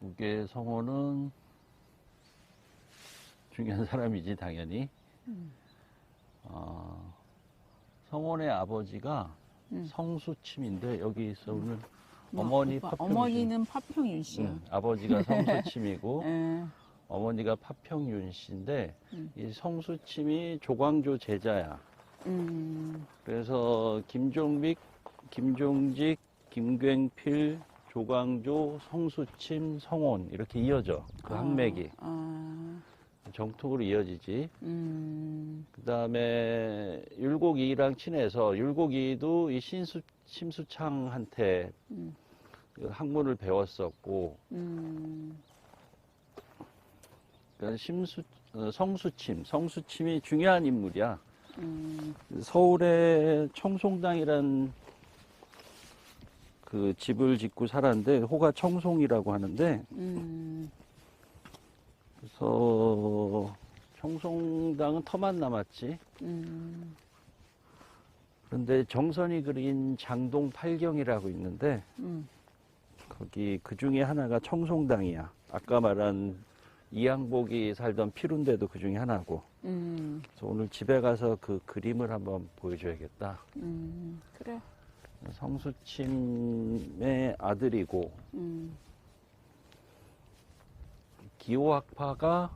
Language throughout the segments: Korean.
우계 성호는 중요한 사람이지 당연히. 성혼의 아버지가 성수침인데 여기서 오늘 어머니 파평윤. 어머니는 파평윤 씨요. 아버지가 성수침이고 예. 어머니가 파평윤 씨인데 이 성수침이 조광조 제자야. 그래서 김종빅, 김종직, 김굉필, 조광조, 성수침, 성혼 이렇게 이어져. 그 항맥이 정통으로 이어지지. 그 다음에 율곡이랑 친해서 율곡이도 이 심수창한테 그 학문을 배웠었고, 그러니까 성수침이 중요한 인물이야. 서울에 청송당이란 그 집을 짓고 살았는데 호가 청송이라고 하는데, 그래서 청송당은 터만 남았지. 그런데 정선이 그린 장동 팔경이라고 있는데 거기 그 중에 하나가 청송당이야. 아까 말한 이항복이 살던 피룬데도 그 중에 하나고. 그래서 오늘 집에 가서 그 그림을 한번 보여줘야겠다. 그래. 성수침의 아들이고 기호학파가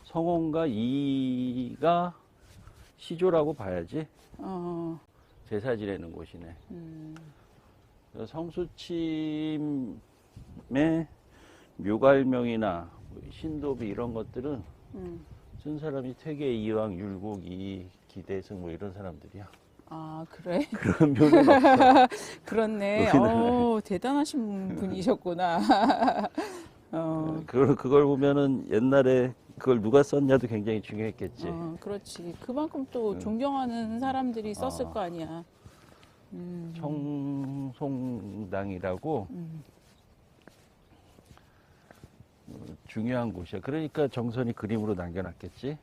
성혼과 이가 시조라고 봐야지. 제사 지내는 곳이네. 성수침의 묘갈명이나 신도비 이런 것들은 쓴 사람이 퇴계 이왕 율곡 이 기대승 뭐 이런 사람들이야. 아, 그래? 그런 묘는 없어. 그렇네. 대단하신 분이셨구나. 그걸 보면은 옛날에 그걸 누가 썼냐도 굉장히 중요했겠지. 그렇지. 그만큼 또 존경하는 사람들이 썼을 거 아니야. 청송당이라고 중요한 곳이야. 그러니까 정선이 그림으로 남겨놨겠지.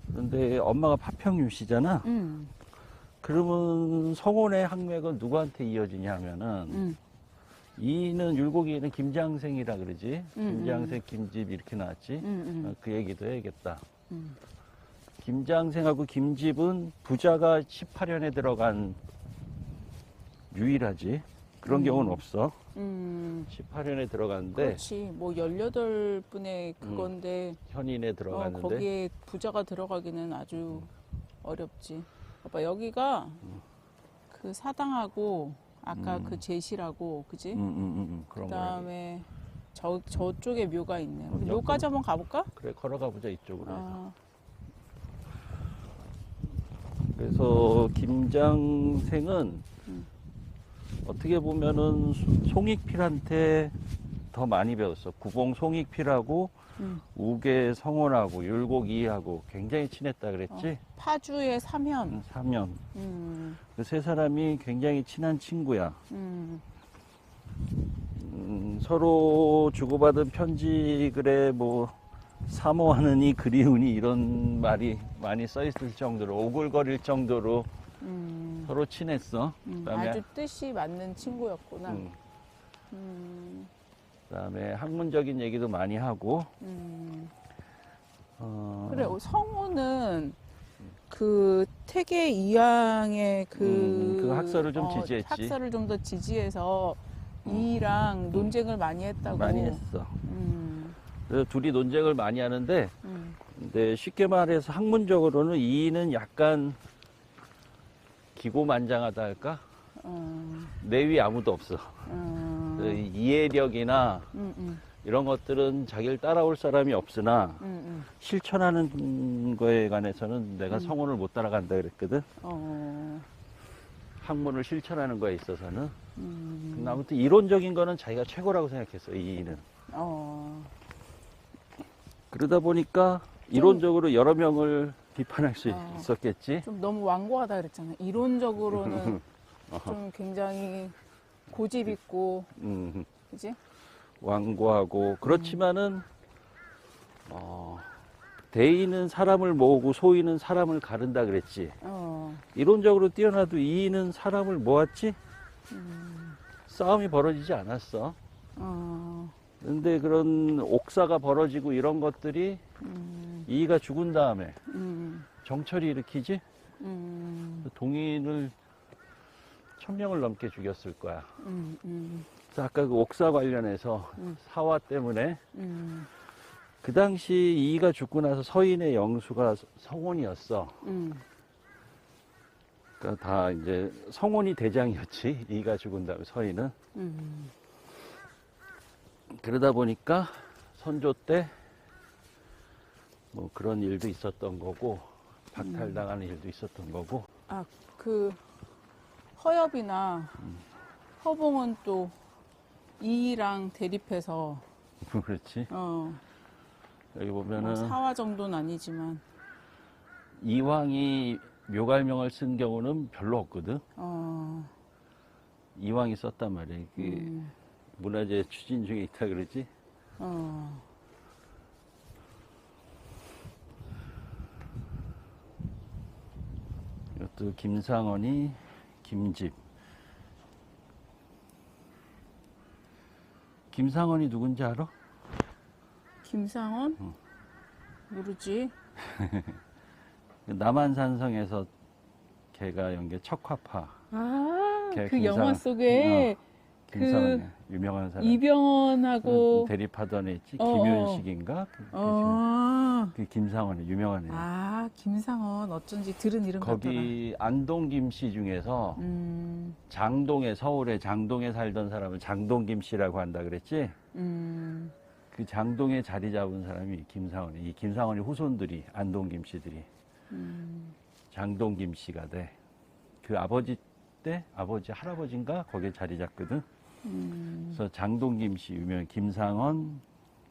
그런데 엄마가 파평윤 씨잖아. 그러면 성혼의 항맥은 누구한테 이어지냐 하면은 이는 율곡이는 김장생이라 그러지. 김장생, 김집 이렇게 나왔지. 그 얘기도 해야겠다. 김장생하고 김집은 부자가 18년에 들어간 유일하지. 그런 경우는 없어. 18년에 들어갔는데. 그렇지. 뭐 18분의 그건데. 현인에 들어갔는데. 거기에 부자가 들어가기는 아주 어렵지. 봐봐, 여기가 그 사당하고 아까 그 제실하고, 그지? 그런 그 다음에 저쪽에 묘가 있네. 우리 묘까지 한번 가볼까? 그래, 걸어가 보자, 이쪽으로. 그래서 김장생은 어떻게 보면은 송익필한테 더 많이 배웠어. 구봉 송익필하고 우계 성원하고 율곡 이하고 굉장히 친했다 그랬지? 파주의 사면. 사면. 그 세 사람이 굉장히 친한 친구야. 서로 주고받은 편지 글에 뭐 사모하느니 그리우니 이런 말이 많이 써 있을 정도로 오글거릴 정도로 서로 친했어. 그다음에 아주 뜻이 맞는 친구였구나. 그다음에 학문적인 얘기도 많이 하고. 그래, 성우는 그 태계 이황의 그 학설을 좀 지지했지. 학설을 좀 더 지지해서 이랑 논쟁을 많이 했다고. 많이 했어. 그래서 둘이 논쟁을 많이 하는데, 근데 쉽게 말해서 학문적으로는 이는 약간 기고만장하다 할까? 내 위에 아무도 없어. 이해력이나 이런 것들은 자기를 따라올 사람이 없으나 실천하는 거에 관해서는 내가 성혼을 못 따라간다 그랬거든. 학문을 실천하는 거에 있어서는. 아무튼 이론적인 거는 자기가 최고라고 생각했어, 이인은. 그러다 보니까 이론적으로 여러 명을 비판할 수 있었겠지. 좀 너무 완고하다 그랬잖아. 이론적으로는 좀 굉장히 고집 있고, 그지? 완고하고 그렇지만은 대인은 사람을 모으고 소인은 사람을 가른다 그랬지. 이론적으로 뛰어나도 이인은 사람을 모았지. 싸움이 벌어지지 않았어. 어, 근데 그런 옥사가 벌어지고 이런 것들이 이이가 죽은 다음에 정철이 일으키지. 동인을 1000명을 넘게 죽였을 거야. 그래서 아까 그 옥사 관련해서 사화 때문에 그 당시 이이가 죽고 나서 서인의 영수가 성혼이었어. 그러니까 다 이제 성혼이 대장이었지. 이이가 죽은 다음에 서인은. 그러다 보니까 선조 때 뭐 그런 일도 있었던 거고 박탈당하는 일도 있었던 거고. 아, 그 허엽이나 허봉은 또 이이랑 대립해서 그렇지. 여기 보면은 뭐 사화 정도는 아니지만 이황이 묘갈명을 쓴 경우는 별로 없거든. 이황이 썼단 말이야. 그 문화재 추진 중에 있다 그러지. 이것도 김상원이 김집. 김상원이 누군지 알아? 김상원? 모르지. 남한산성에서 걔가 연계 척화파. 아, 걔 그 김상원. 영화 속에 김상원이 유명한 사람. 이병헌하고 대립하던 애 있지. 어, 김윤식인가? 아, 그 김상원이 유명한 애. 아, 김상원 어쩐지 들은 이름 같더라. 거기 안동 김씨 중에서 장동에 서울에 장동에 살던 사람을 장동 김씨라고 한다 그랬지. 그 장동에 자리 잡은 사람이 김상원이. 이 김상원이 후손들이 안동 김씨들이 장동 김씨가 돼. 그 아버지 때 아버지 할아버지인가 거기에 자리 잡거든. 그래서 장동 김씨 유명. 김상원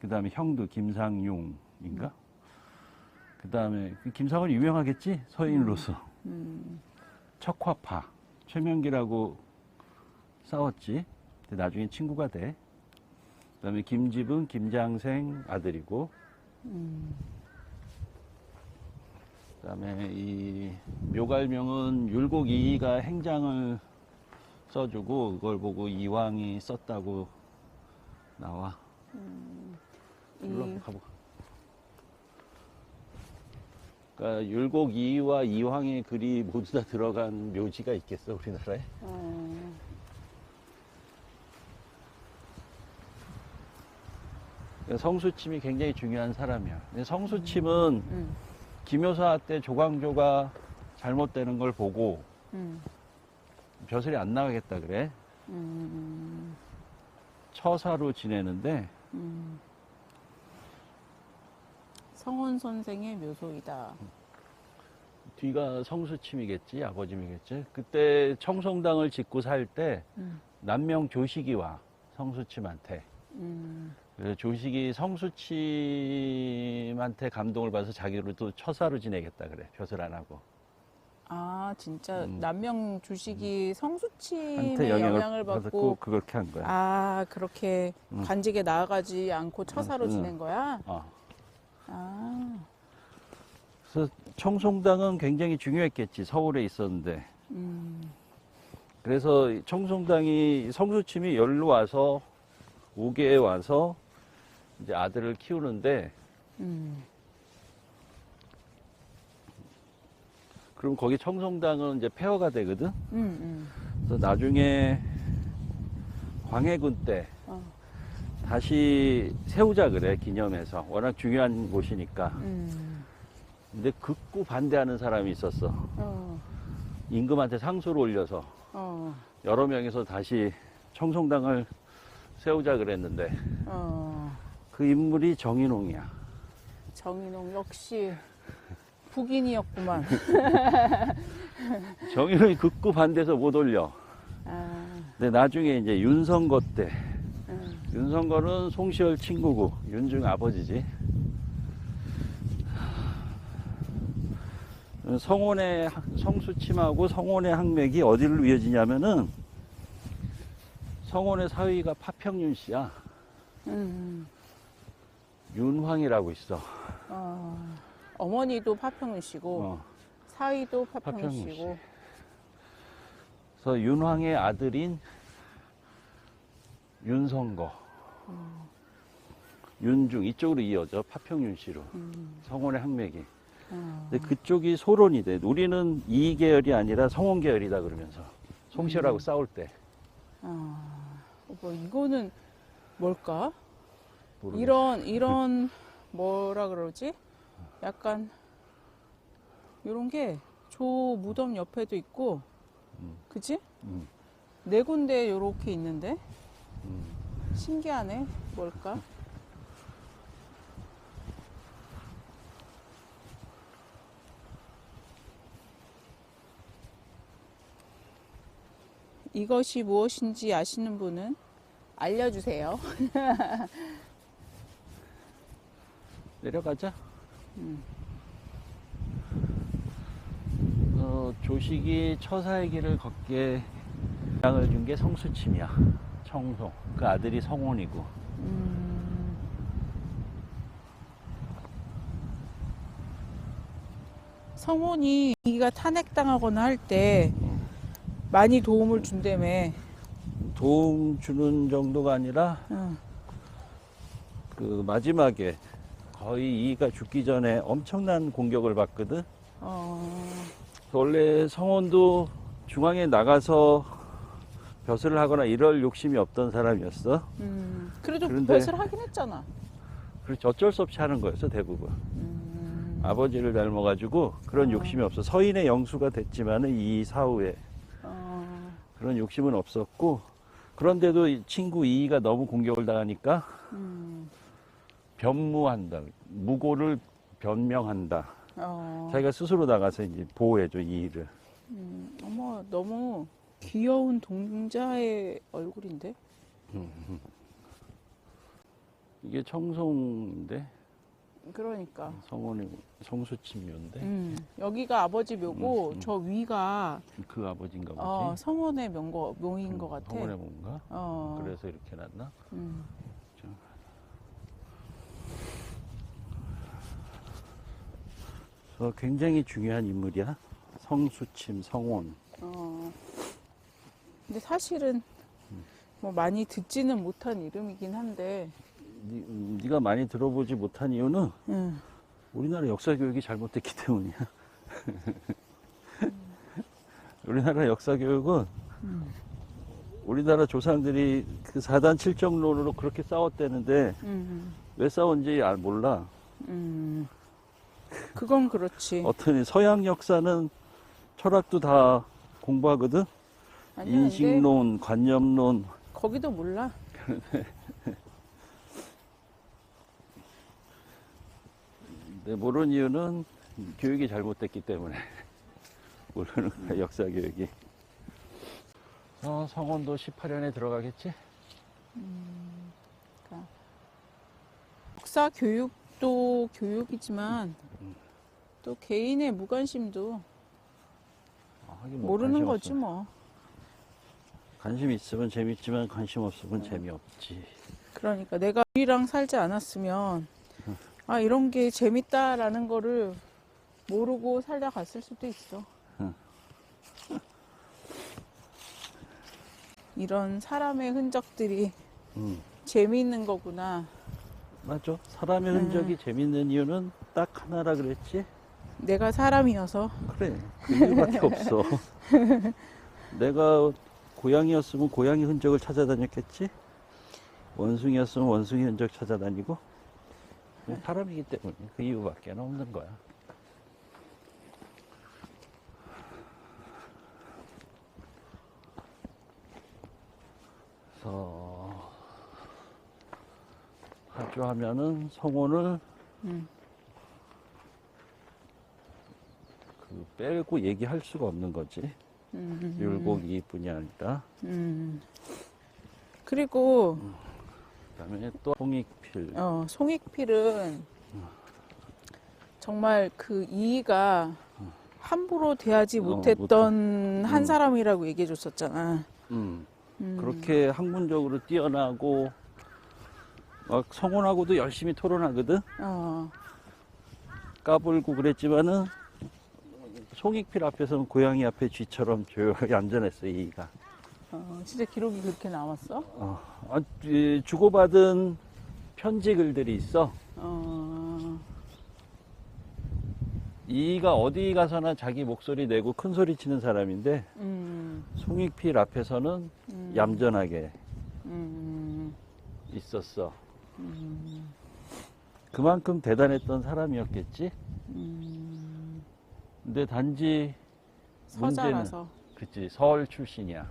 그다음에 형도 김상용인가. 그다음에 김상원이 유명하겠지 서인으로서. 척화파 최명기라고 싸웠지. 근데 나중에 친구가 돼. 그다음에 김집은 김장생 아들이고. 그다음에 이 묘갈명은 율곡 이이가 행장을 써주고 그걸 보고 이왕이 썼다고 나와. 일로 한번 가볼까? 그러니까 율곡 이이와 이황의 글이 모두 다 들어간 묘지가 있겠어 우리나라에? 성수침이 굉장히 중요한 사람이야. 근데 성수침은 김효사 때 조광조가 잘못되는 걸 보고 벼슬이 안 나가겠다 그래. 처사로 지내는데 성원 선생의 묘소이다. 뒤가 성수침이겠지, 아버님이겠지. 그때 청송당을 짓고 살 때 남명 조식이 와 성수침한테. 그래서 조식이 성수침한테 감동을 받아서 자기를 또 처사로 지내겠다 그래. 벼슬 안 하고. 아, 진짜 남명 주식이 성수침의 한테 영향을 받고 그렇게 한 거야. 아, 그렇게 관직에 나아가지 않고 처사로 지낸 거야? 아, 그래서 청송당은 굉장히 중요했겠지. 서울에 있었는데. 그래서 청송당이 성수침이 열로 와서 오계에 와서 이제 아들을 키우는데 그럼 거기 청송당은 이제 폐허가 되거든. 그래서 나중에 광해군 때 다시 세우자 그래 기념해서 워낙 중요한 곳이니까. 근데 극구 반대하는 사람이 있었어. 임금한테 상소를 올려서 여러 명이서 다시 청송당을 세우자 그랬는데 그 인물이 정인홍이야. 정인홍 역시 북인이었구만. 정인홍이 극구 반대해서 못 올려. 근데 나중에 이제 윤성거 때 윤성거는 송시열 친구고 윤중 아버지지. 성원의 성수침하고 성원의 항맥이 어디를 이어지냐면은 성원의 사위가 파평윤 씨야. 윤황이라고 있어. 어머니도 파평윤 씨고 사위도 파평윤 파평윤 씨고. 그래서 윤황의 아들인 윤성거, 윤중 이쪽으로 이어져 파평윤씨로 성원의 항맥이. 근데 그쪽이 소론이 돼. 우리는 이 계열이 아니라 성원 계열이다 그러면서 송시열하고 싸울 때. 뭐 이거는 뭘까? 모르겠어. 이런 뭐라 그러지? 약간 이런 게 조 무덤 옆에도 있고, 그치? 네 군데 요렇게 있는데 신기하네. 뭘까? 이것이 무엇인지 아시는 분은 알려주세요. 내려가자. 조식이 처사의 길을 걷게 장을 준 게 성수침이야. 청송. 그 아들이 성원이고. 성원이 자기가 탄핵당하거나 할 때 많이 도움을 준다며. 도움 주는 정도가 아니라 그 마지막에 거의 이이가 죽기 전에 엄청난 공격을 받거든. 원래 성원도 중앙에 나가서 벼슬을 하거나 이럴 욕심이 없던 사람이었어. 그래도 그런데- 벼슬 하긴 했잖아. 그렇지, 어쩔 수 없이 하는 거였어 대부분. 아버지를 닮아가지고 그런 욕심이 없어. 서인의 영수가 됐지만은 이 사후에 그런 욕심은 없었고, 그런데도 이 친구 이이가 너무 공격을 당하니까 변무한다. 무고를 변명한다. 자기가 스스로 나가서 이제 보호해줘 이이를. 어머, 너무 귀여운 동자의 얼굴인데? 이게 청송인데 그러니까. 성원이 성수침묘인데 여기가 아버지 묘고 저 위가 그 아버지인가 보지. 성원의 묘인 것 같아. 성원의 뭔가. 어. 그래서 이렇게 놨나? 굉장히 중요한 인물이야. 성수침, 성원. 근데 사실은 뭐 많이 듣지는 못한 이름이긴 한데. 네가 많이 들어보지 못한 이유는 우리나라 역사 교육이 잘못됐기 때문이야. 우리나라 역사 교육은 우리나라 조상들이 그 사단 칠정론으로 그렇게 싸웠대는데 왜 싸운지 몰라. 그건 그렇지. 어떤 서양 역사는 철학도 다 공부하거든. 아니야, 근데 인식론, 관념론. 거기도 몰라. 근데 모르는 이유는 교육이 잘못됐기 때문에. 모르는 거야, 역사 교육이. 성원도 18년에 들어가겠지? 그러니까 역사 교육도 교육이지만 또 개인의 무관심도 하긴 뭐 모르는 관심 거지 없어. 뭐. 관심 있으면 재밌지만 관심 없으면 재미없지. 그러니까 내가 우리랑 살지 않았으면 이런 게 재밌다라는 거를 모르고 살다 갔을 수도 있어. 이런 사람의 흔적들이 재미있는 거구나. 맞아. 사람의 흔적이 재밌는 이유는 딱 하나라 그랬지? 내가 사람이어서. 그래. 그 이유밖에 없어. 내가 고양이였으면 고양이 흔적을 찾아다녔겠지? 원숭이였으면 원숭이 흔적 찾아다니고. 사람이기 때문에 그 이유밖에 없는 거야. 그래서 하주하면은 성원을 빼고 얘기할 수가 없는 거지. 율곡이뿐이 아니라. 그리고 그다음에 또 송익필. 송익필은 정말 그 이의가 함부로 대하지 못했던 한 사람이라고 얘기해 줬었잖아. 그렇게 학문적으로 뛰어나고 막 성원하고도 열심히 토론하거든. 까불고 그랬지만은 송익필 앞에서는 고양이 앞에 쥐처럼 조용히 얌전했어 이이가. 진짜 기록이 그렇게 남았어? 주고받은 편지 글들이 있어. 이가 어디 가서나 자기 목소리 내고 큰 소리 치는 사람인데 송익필 앞에서는 얌전하게 있었어. 그만큼 대단했던 사람이었겠지. 근데 단지 문제는 서자라서. 그치, 서울 출신이야.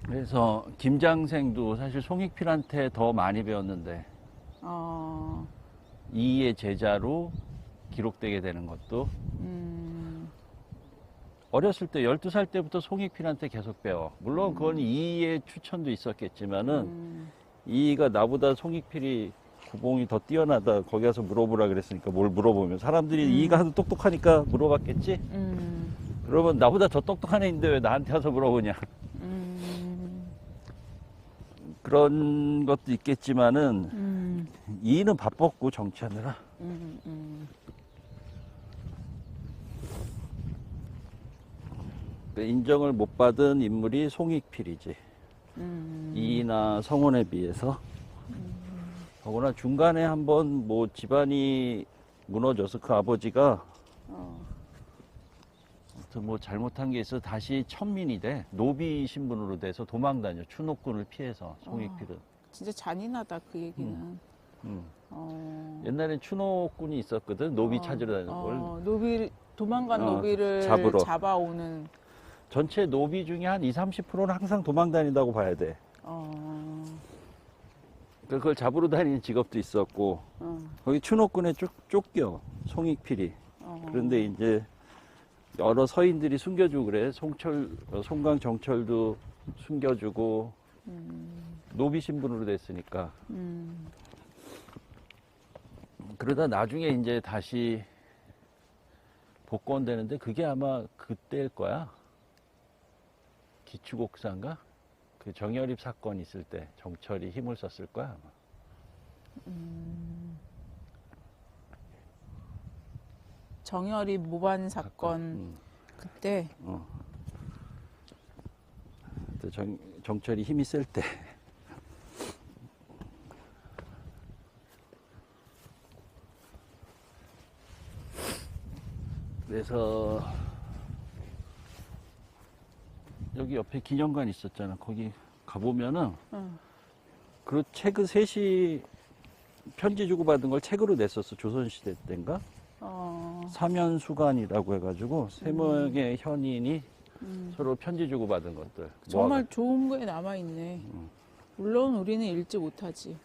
그래서 김장생도 사실 송익필한테 더 많이 배웠는데 이의 제자로 기록되게 되는 것도 어렸을 때 12살 때부터 송익필한테 계속 배워. 물론 그건 이의 추천도 있었겠지만은 이가 나보다 송익필이 구봉이 더 뛰어나다 거기 가서 물어보라 그랬으니까 뭘 물어보면 사람들이 이가 하도 똑똑하니까 물어봤겠지. 그러면 나보다 더 똑똑한 애인데 왜 나한테 와서 물어보냐. 그런 것도 있겠지만은 이는 바빴고 정치하느라. 인정을 못 받은 인물이 송익필이지. 이나 성원에 비해서. 더구나 중간에 한번 뭐 집안이 무너져서 그 아버지가 아무튼 뭐 잘못한 게 있어 다시 천민이 돼. 노비 신분으로 돼서 도망다녀. 추노꾼을 피해서 송익필은. 진짜 잔인하다 그 얘기는. 옛날엔 추노꾼이 있었거든. 노비 찾으러 다니는 걸. 노비 도망간 노비를 잡으러. 잡아오는. 전체 노비 중에 한 20, 30%는 항상 도망다닌다고 봐야 돼. 그걸 잡으러 다니는 직업도 있었고 거기 추노꾼에 쫓겨 송익필이. 그런데 이제 여러 서인들이 숨겨주고 그래. 송강 정철도 숨겨주고 노비 신분으로 됐으니까. 그러다 나중에 이제 다시 복권되는데 그게 아마 그때일 거야. 기축옥사인가? 그 정여립 사건 있을 때 정철이 힘을 썼을 거야 아마. 정여립 모반 사건 그때. 정철이 힘이 쓸 때. 그래서 여기 옆에 기념관 있었잖아. 거기 가보면은 그 책을 셋이 편지 주고받은 걸 책으로 냈었어. 조선시대 때인가? 사면수관이라고 해가지고 세 명의 현인이 서로 편지 주고받은 것들. 정말 좋은 게 남아있네. 물론 우리는 읽지 못하지.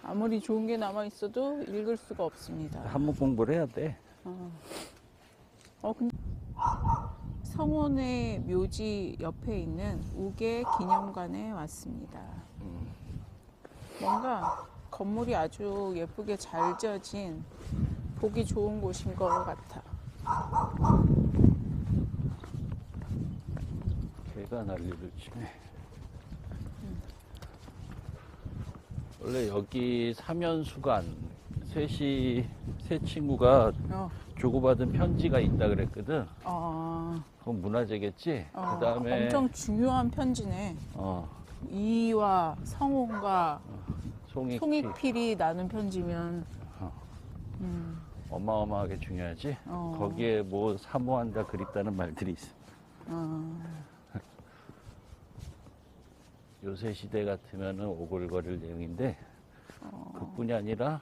아무리 좋은 게 남아있어도 읽을 수가 없습니다. 한문 공부를 해야 돼. 근데 성원의 묘지 옆에 있는 우계 기념관에 왔습니다. 뭔가 건물이 아주 예쁘게 잘 지어진 보기 좋은 곳인 것 같아. 개가 난리를 치네. 원래 여기 사면수관 세 친구가 주고받은 편지가 있다 그랬거든. 그건 문화재겠지. 그다음에 엄청 중요한 편지네. 이와 성원과 송익필이 나눈 편지면 어마어마하게 중요하지. 거기에 뭐 사모한다 그립다는 말들이 있어. 요새 시대 같으면은 오글거릴 내용인데 그뿐이 아니라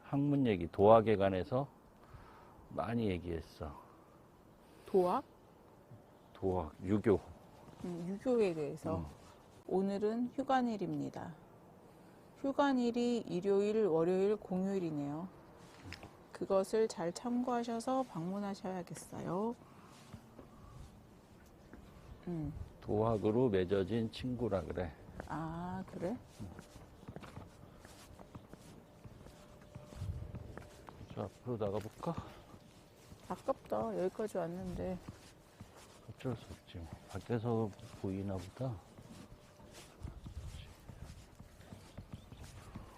학문 얘기, 도학에 관해서 많이 얘기했어. 도학? 도학, 유교. 유교에 대해서. 오늘은 휴관일입니다. 휴관일이 일요일, 월요일, 공휴일이네요. 그것을 잘 참고하셔서 방문하셔야겠어요. 도학으로 맺어진 친구라 그래. 아, 그래? 자, 앞으로 나가볼까? 아깝다. 여기까지 왔는데. 어쩔 수 없지. 뭐. 밖에서 보이나 보다.